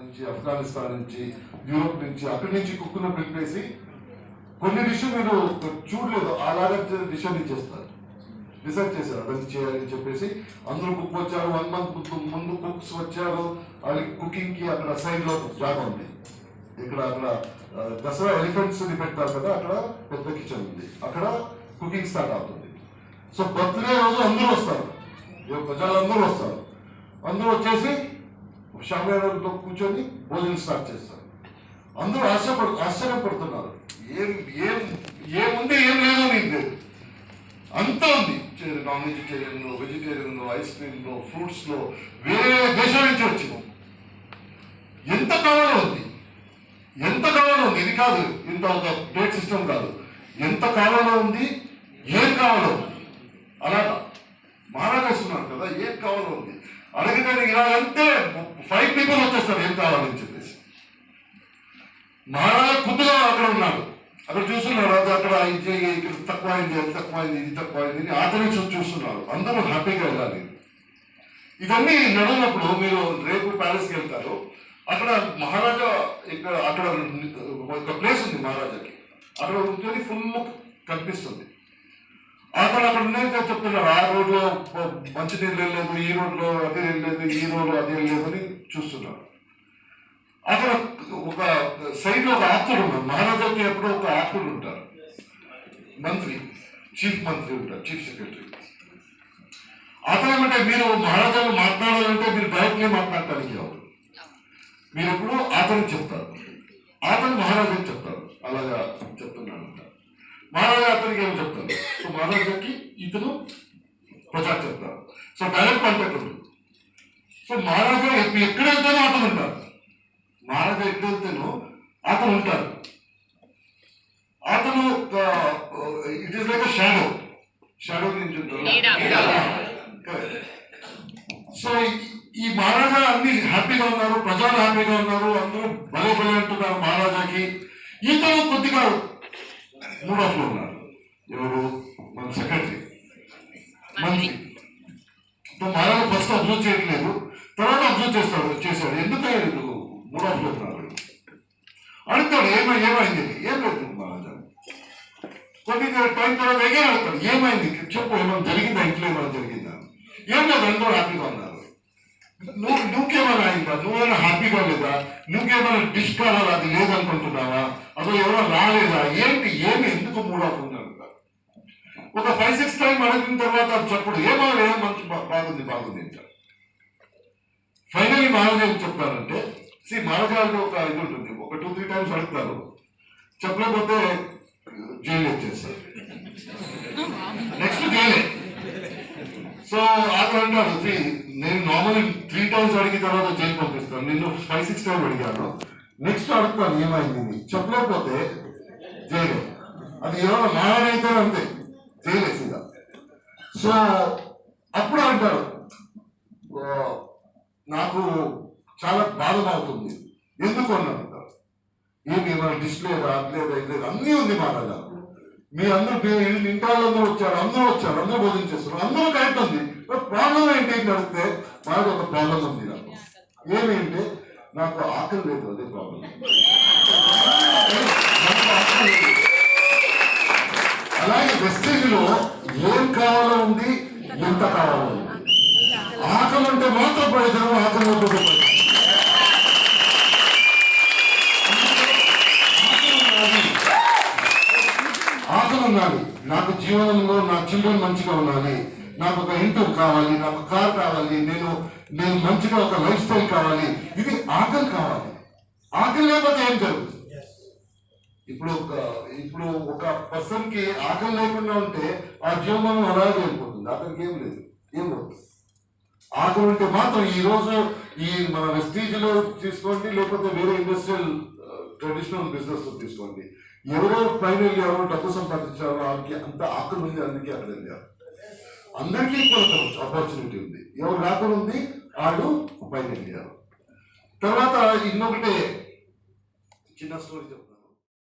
నుంచి, ఆఫ్ఘనిస్తాన్ నుంచి, యూరోప్ నుంచి, అక్కడి నుంచి కుక్కును పిలిపేసి కొన్ని డిష్ మీరు చూడలేదు అలాగే డిష్ చేస్తారు, డిసైడ్ చేశారు అదని చేయాలని చెప్పేసి. అందరూ కుక్ వచ్చారు, 1 month ముందు కుక్స్ వచ్చారు. వాళ్ళకి కుకింగ్కి అక్కడ సైడ్లో జాగా ఉంది. ఇక్కడ అక్కడ దసరా ఎలిఫెంట్స్ పెడతారు కదా, అక్కడ పెద్ద కిచెన్ ఉంది, అక్కడ కుకింగ్ స్టార్ట్ అవుతుంది. సో బర్త్డే రోజు అందరూ వస్తారు, ప్రజలందరూ వస్తారు. అందరూ వచ్చేసి షామియానాతో కూర్చొని భోజనం స్టార్ట్ చేస్తారు. అందరూ ఆశ్చర్యపడుతున్నారు, ఏముంది ఏం లేదు నీకు లేదు, అంతా ఉంది. నాన్ వెజిటేరియన్లో, వెజిటేరియన్లో, ఐస్ క్రీమ్లో, ఫ్రూట్స్లో, వేరే దేశం నుంచి వచ్చినాం. ఎంత కావాలో ఉంది, ఎంత కావాలో ఉంది. ఇది కాదు, ఇంత ఒక ప్లేట్ సిస్టమ్ కాదు, ఎంత కావాలో ఉంది, ఏం కావాలో ఉంది. అలాగా మాట్లాడేస్తున్నారు కదా, ఏం కావాలో ఉంది. అడిగితే ఇలా అంటే 5 people వచ్చేస్తారు ఏం కావాలని చెప్పేసి. మహారాజా కుదుగా అక్కడ ఉన్నాడు, అక్కడ చూస్తున్నారు. అది అక్కడ ఇక్కడ తక్కువైంది, అది తక్కువైంది, ఇది తక్కువైంది, అతని చూస్తున్నారు. అందరూ హ్యాపీగా వెళ్ళాలి. ఇవన్నీ నడినప్పుడు మీరు రేపు ప్యాలెస్కి వెళ్తారు. అక్కడ మహారాజా ఇక్కడ అక్కడ ఒక ప్లేస్ ఉంది మహారాజాకి, అక్కడ ఉంటుంది, ఫుల్ కనిపిస్తుంది. అక్కడ చెప్తున్నారు, ఆ రోడ్లో మంచినీళ్ళు వెళ్ళలేదు, ఈ రోడ్లో అదే వెళ్ళలేదు, ఈ రోడ్లో అదే వెళ్ళలేదు అని చూస్తున్నారు. అక్కడ ఒక సైడ్ లో ఒక ఆప్తుడు ఉన్నారు. మహారాజాకి ఎప్పుడో ఒక ఆప్తుడు ఉంటారు, మంత్రి, చీఫ్ మంత్రి ఉంటారు, చీఫ్ సెక్రటరీ. అతను ఏమంటే మీరు మహారాజాను మాట్లాడాలంటే మీరు డైరెక్ట్లీ మాట్లాడటానికి కాదు, మీరు ఎప్పుడు అతను చెప్తారు, అతను మహారాజాకి చెప్తారు. అలాగా చెప్తున్నాను, మహారాజా అతనికి ఏమో చెప్తారు. సో మహారాజాకి ఇతను ప్రజా చెప్తారు. సో డైరెక్ట్ కాంటాక్ట్ ఉంటుంది. సో మహారాజా ఎక్కడ వెళ్తానో అతను ఉంటారు, మహారాజా ఎక్కడ వెళ్తేనో అతను ఉంటారు. అతను ఇట్ ఈస్ లైక్ షాడో నుంచి ఉంటారు. సో ఈ మహారాజా అన్ని హ్యాపీగా ఉన్నారు, ప్రజలు హ్యాపీగా ఉన్నారు, అందరూ భలే భలే అంటున్నారు మహారాజాకి. ఇతను కొద్దిగా మూడ్ ఆఫ్ లో ఉన్నారు. ఎవరు? మన సెక్రటరీ, మంత్రి. మహారాజా ఫస్ట్ అబ్జర్వ్ చేయట్లేదు, తర్వాత అబ్జర్వ్ చేశాడు. ఎందుకు మూడ్ ఆఫ్ లో ఉన్నారు అడుగుతాడు, ఏమైంది? ఏం లేదు మహారాజా. కొన్ని టైం తర్వాత ఎగే అడుగుతాడు, ఏమైంది చెప్పు, ఏమైనా జరిగిందా, ఇంట్లో ఏమైనా జరిగిందా? ఏం లేదు, అందరూ హ్యాపీగా ఉన్నారు. నువ్వుకేమైనా అయిందా? నువ్వేమైనా హ్యాపీగా లేదా? నువ్వుకేమైనా డిష్ కావాలా, అది లేదనుకుంటున్నావా? అసలు ఎవరో రాలేదా? ఏమి ఎందుకు మూడ్ ఆఫ్ ఉన్నారు? ఒక 5-6 టైం అడిగిన తర్వాత చెప్పడు, ఏమైనా మంచి బాగుంది అంటారు. ఫైనల్లీ మహారాజా ఏం చెప్తారంటే, మహారాజాలో ఒక ఇది ఉంటుంది, ఒక 2-3 టైమ్స్ అడుగుతారు, చెప్పలేకపోతే జైలు వచ్చేస్తారు, నెక్స్ట్ జైలే. సో అతను అంటారు, నేను నార్మల్ 3 times అడిగిన తర్వాత జైలు పంపిస్తాను, నిన్ను 5-6 టైం అడిగాను, నెక్స్ట్ అడుగుతాను ఏమైంది, చెప్పలేకపోతే జైలే. అది ఎవరో మహారాజా అంతే, జైలేసిందా. సో అప్పుడు అంటారు, నాకు చాలా బాధగా అవుతుంది. ఎందుకు అన్నారు? ఏమైనా డిష్ లేదా, లేదు, అన్నీ ఉంది మహారాజా. మీ అందరూ ఇంట్లో వచ్చారు, అందరూ భోజనం చేస్తారు, అందరూ కరెక్ట్ ఉంది. ప్రాబ్లం ఏంటి అని అడిగితే, మాకు ఒక ప్రాబ్లం ఉంది. నాకు ఏమేంటే, నాకు ఆకలి లేదు, అదే ప్రాబ్లం. అలాగే వెస్టేజ్లో ఏం కావాలో ఉంది, ఎంత కావాలో ఉంది. ఆకలి అంటే మాత్రం ప్రయోజనం, ఆకలి ఆకలి ఉండాలి. నాకు జీవనంలో నా చిల్డ్రన్ మంచిగా ఉండాలి, నాకు ఒక ఇంటి కావాలి, నాకు కార్ కావాలి, నేను మంచిగా ఒక లైఫ్ స్టైల్ కావాలి. ఇది ఆకలి కావాలి. ఆకలి లేకపోతే ఏం జరుగుతుంది? ఇప్పుడు ఒక పర్సన్ కి ఆకలి లేకుండా ఉంటే ఆ జీవనం అలాగే వెళ్ళిపోతుంది. అతనికి ఏం లేదు, ఏం పోతుంది. ఆకలి ఉంటే మాత్రం ఈ రోజు మన వెస్టీజ్ లో తీసుకోండి, లేకపోతే వేరే ఇండస్ట్రియల్ ట్రెడిషనల్ బిజినెస్ తీసుకోండి, ఎవరో ఫైనల్ ఎవరో డబ్బు సంపాదించారో వాళ్ళకి అంత ఆకలి ఉంది, అందుకే అక్కడ వెళ్ళారు. అందరికీ ఆపర్చునిటీ ఉంది, ఎవరు రాకుండా ఉంది ఆడు పైన వెళ్ళారు. తర్వాత ఇంకొకటే చిన్న స్టోరీ చెప్తాను.